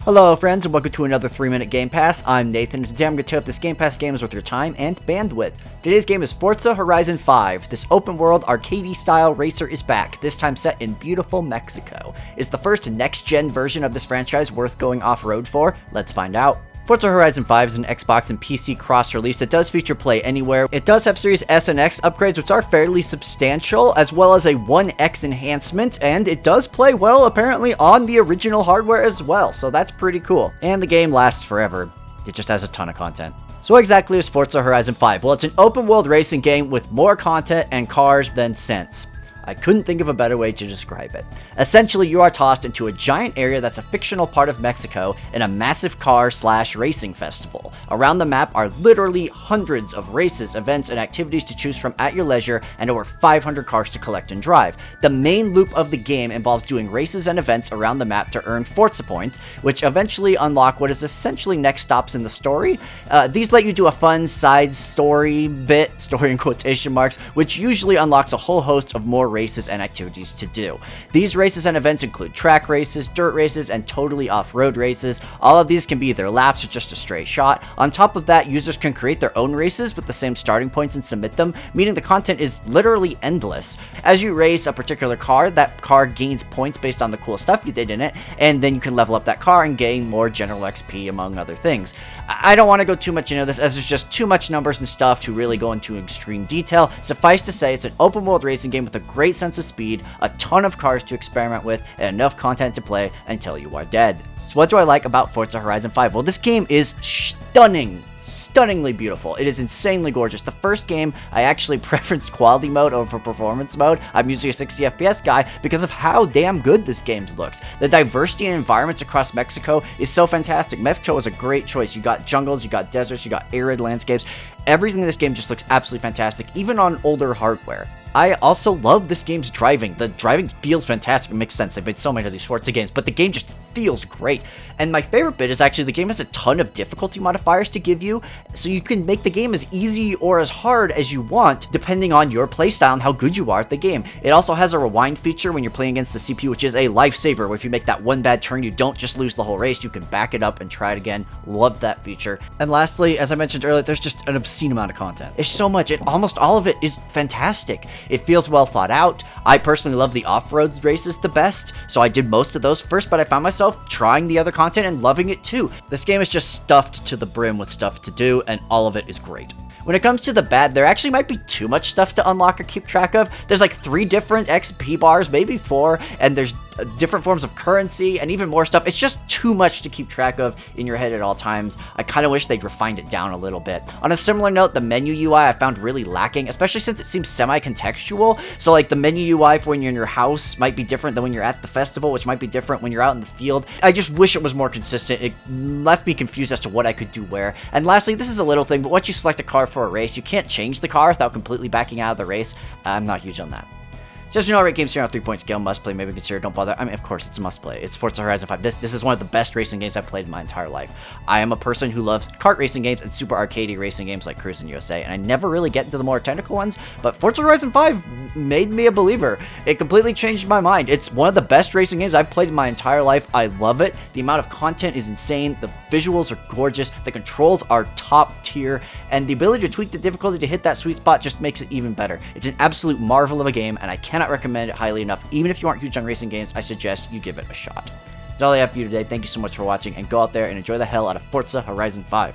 Hello friends and welcome to another 3-minute Game Pass. I'm Nathan and today I'm going to tell you if this Game Pass game is worth your time and bandwidth. Today's game is Forza Horizon 5. This open world arcadey style racer is back, this time set in beautiful Mexico. Is the first next gen version of this franchise worth going off-road for? Let's find out. Forza Horizon 5 is an Xbox and PC cross-release that does feature Play Anywhere. It does have Series S and X upgrades, which are fairly substantial, as well as a 1X enhancement, and it does play well, apparently, on the original hardware as well, so that's pretty cool. And the game lasts forever. It just has a ton of content. So what exactly is Forza Horizon 5? Well, it's an open-world racing game with more content and cars than sense. I couldn't think of a better way to describe it. Essentially, you are tossed into a giant area that's a fictional part of Mexico in a massive car/racing festival. Around the map are literally hundreds of races, events, and activities to choose from at your leisure, and over 500 cars to collect and drive. The main loop of the game involves doing races and events around the map to earn Forza points, which eventually unlock what is essentially next stops in the story. These let you do a fun side story bit, story in quotation marks, which usually unlocks a whole host of more races and activities to do. These races and events include track races, dirt races, and totally off-road races. All of these can be either laps or just a straight shot. On top of that, users can create their own races with the same starting points and submit them, meaning the content is literally endless. As you race a particular car, that car gains points based on the cool stuff you did in it, and then you can level up that car and gain more general XP among other things. I don't want to go too much into this as there's just too much numbers and stuff to really go into extreme detail. Suffice to say, it's an open world racing game with a great sense of speed, a ton of cars to experiment with, and enough content to play until you are dead. So what do I like about Forza Horizon 5? Well, this game is stunningly beautiful. It is insanely gorgeous. The first game, I actually preferenced quality mode over performance mode. I'm usually a 60 FPS guy because of how damn good this game looks. The diversity in environments across Mexico is so fantastic. Mexico is a great choice. You got jungles, you got deserts, you got arid landscapes. Everything in this game just looks absolutely fantastic, even on older hardware. I also love this game's driving. The driving feels fantastic. It makes sense. I've made so many of these Forza games, but the game just feels great. And my favorite bit is actually the game has a ton of difficulty modifiers to give you, so you can make the game as easy or as hard as you want, depending on your playstyle and how good you are at the game. It also has a rewind feature when you're playing against the CPU, which is a lifesaver. Where if you make that one bad turn, you don't just lose the whole race. You can back it up and try it again. Love that feature. And lastly, as I mentioned earlier, there's just an obscene amount of content. It's so much. Almost all of it is fantastic. It feels well thought out. I personally love the off-road races the best, so I did most of those first, but I found myself trying the other content and loving it too. This game is just stuffed to the brim with stuff to do, and all of it is great. When it comes to the bad, there actually might be too much stuff to unlock or keep track of. There's like 3 different XP bars, maybe 4, and there's different forms of currency and even more stuff. It's just too much to keep track of in your head at all times. I kind of wish they'd refined it down a little bit. On a similar note, the menu UI I found really lacking, especially since it seems semi-contextual. So like the menu UI for when you're in your house might be different than when you're at the festival, which might be different when you're out in the field. I just wish it was more consistent. It left me confused as to what I could do where. And lastly, this is a little thing, but once you select a car for a race, you can't change the car without completely backing out of the race. I'm not huge on that. So as you know, I rate games here on a 3-point scale. Must play, maybe consider, don't bother. I mean, of course, it's a must play. It's Forza Horizon 5. This is one of the best racing games I've played in my entire life. I am a person who loves kart racing games and super arcadey racing games like Cruis'n USA, and I never really get into the more technical ones, but Forza Horizon 5 made me a believer. It completely changed my mind. It's one of the best racing games I've played in my entire life. I love it. The amount of content is insane. The visuals are gorgeous. The controls are top tier, and the ability to tweak the difficulty to hit that sweet spot just makes it even better. It's an absolute marvel of a game, and I cannot recommend it highly enough. Even if you aren't huge on racing games, I suggest you give it a shot. That's all I have for you today. Thank you so much for watching, and go out there and enjoy the hell out of Forza Horizon 5.